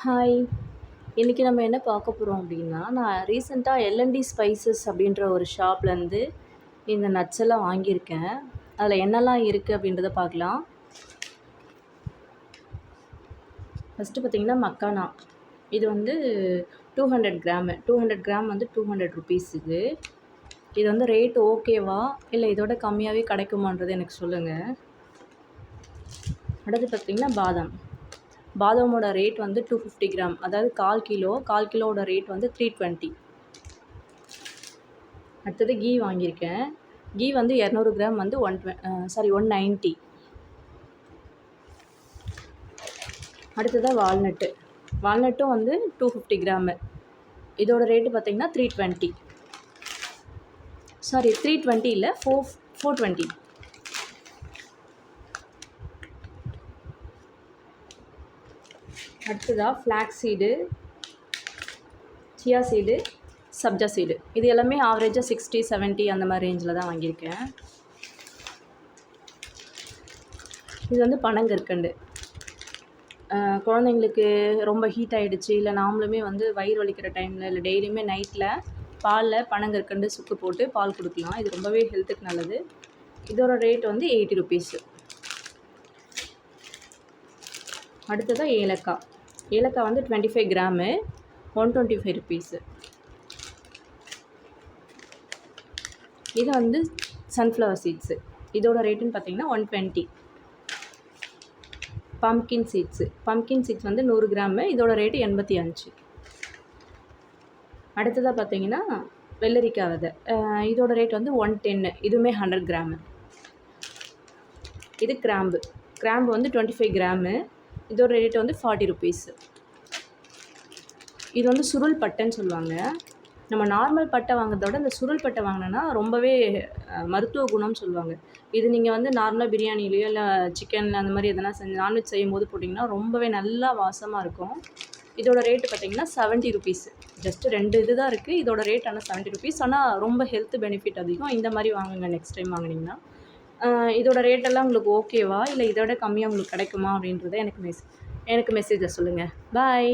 Hi! இன்னைக்கு நம்ம என்ன பார்க்க போறோம் அப்படின்னா, நான் ரீசென்ட்டா எல்&டி ஸ்பைசஸ் அப்படின்ற ஒரு ஷாப்லேருந்து இந்த நட்ஸ் எல்லாம் வாங்கியிருக்கேன். அதில் என்னெல்லாம் இருக்குது அப்படின்றத பார்க்கலாம். ஃபஸ்ட்டு பார்த்தீங்கன்னா, மக்கானா. இது வந்து 200 கிராமு. 200 கிராம் வந்து ₹200 இது. இது வந்து ரேட் ஓகேவா? இல்லை இதோட கம்மியாகவே கிடைக்குமான்றது எனக்கு சொல்லுங்கள். அடுத்து பார்த்தீங்கன்னா, பாதாம். பாதாமோட ரேட் வந்து 250 கிராம், அதாவது 1/4 கிலோ. 1/4 கிலோவோட ரேட் வந்து 320. அடுத்தது கீ வாங்கியிருக்கேன். கீ வந்து 200 கிராம் வந்து 190. அடுத்ததாக வால்நட்டு. வால்நட்டும் வந்து 250 கிராமு. இதோட ரேட்டு பார்த்தீங்கன்னா 320. 320 இல்லை, 420. அடுத்ததாக flax seed, chia seed, sabja seed. இது எல்லாமே ஆவரேஜாக 60, 70 அந்த மாதிரி ரேஞ்சில் தான் வாங்கியிருக்கேன். இது வந்து பனங்கற்கண்டு. குழந்தைங்களுக்கு ரொம்ப ஹீட் ஆகிடுச்சு, இல்லை நாமளுமே வந்து வயிறு வலிக்கிற டைமில், இல்லை டெய்லியுமே நைட்டில் பாலில் பனங்கற்கண்டு சுக்கு போட்டு பால் கொடுக்கலாம். இது ரொம்பவே ஹெல்த்துக்கு நல்லது. இதோட ரேட் வந்து ₹80. அடுத்ததாக ஏலக்காய். ஏலக்காய் வந்து 25 கிராமு, ₹125. இது வந்து சன்ஃப்ளவர் சீட்ஸு. இதோட ரேட்டுன்னு பார்த்தீங்கன்னா 120. Pumpkin seeds. பம்ப்கின் சீட்ஸ் வந்து 100 கிராமு. இதோட ரேட்டு 85. அடுத்ததாக பார்த்தீங்கன்னா, வெள்ளரிக்காய் விதை. இதோட ரேட் வந்து 110. இதுவுமே 100 கிராமு. இது கிராம்பு. கிராம்பு வந்து 25 கிராமு. இதோட ரேட்டு வந்து ₹40. இது வந்து சுருள் பட்டைன்னு சொல்லுவாங்க. நம்ம நார்மல் பட்டை வாங்குறத விட இந்த சுருள் பட்டை வாங்கினோன்னா ரொம்பவே மருத்துவ குணம்னு சொல்லுவாங்க. இது நீங்கள் வந்து நார்மலாக பிரியாணிலேயோ இல்லை சிக்கனில் அந்த மாதிரி எதனா நான்வெஜ் செய்யும்போது போட்டிங்கன்னா ரொம்பவே நல்லா வாசமாக இருக்கும். இதோட ரேட்டு பார்த்தீங்கன்னா ₹70. ஜஸ்ட்டு 2 இது தான் இருக்குது. இதோட ரேட் ஆனால் ₹70. ஆனால் ரொம்ப ஹெல்த் பெனிஃபிட் அதிகம். இந்த மாதிரி வாங்குங்க நெக்ஸ்ட் டைம் வாங்கினீங்கன்னா. இதோட ரேட்டெல்லாம் உங்களுக்கு ஓகேவா? இல்லை இதோட கம்மியாக உங்களுக்கு கிடைக்குமா அப்படின்றத எனக்கு மெசேஜில் சொல்லுங்கள். பாய்.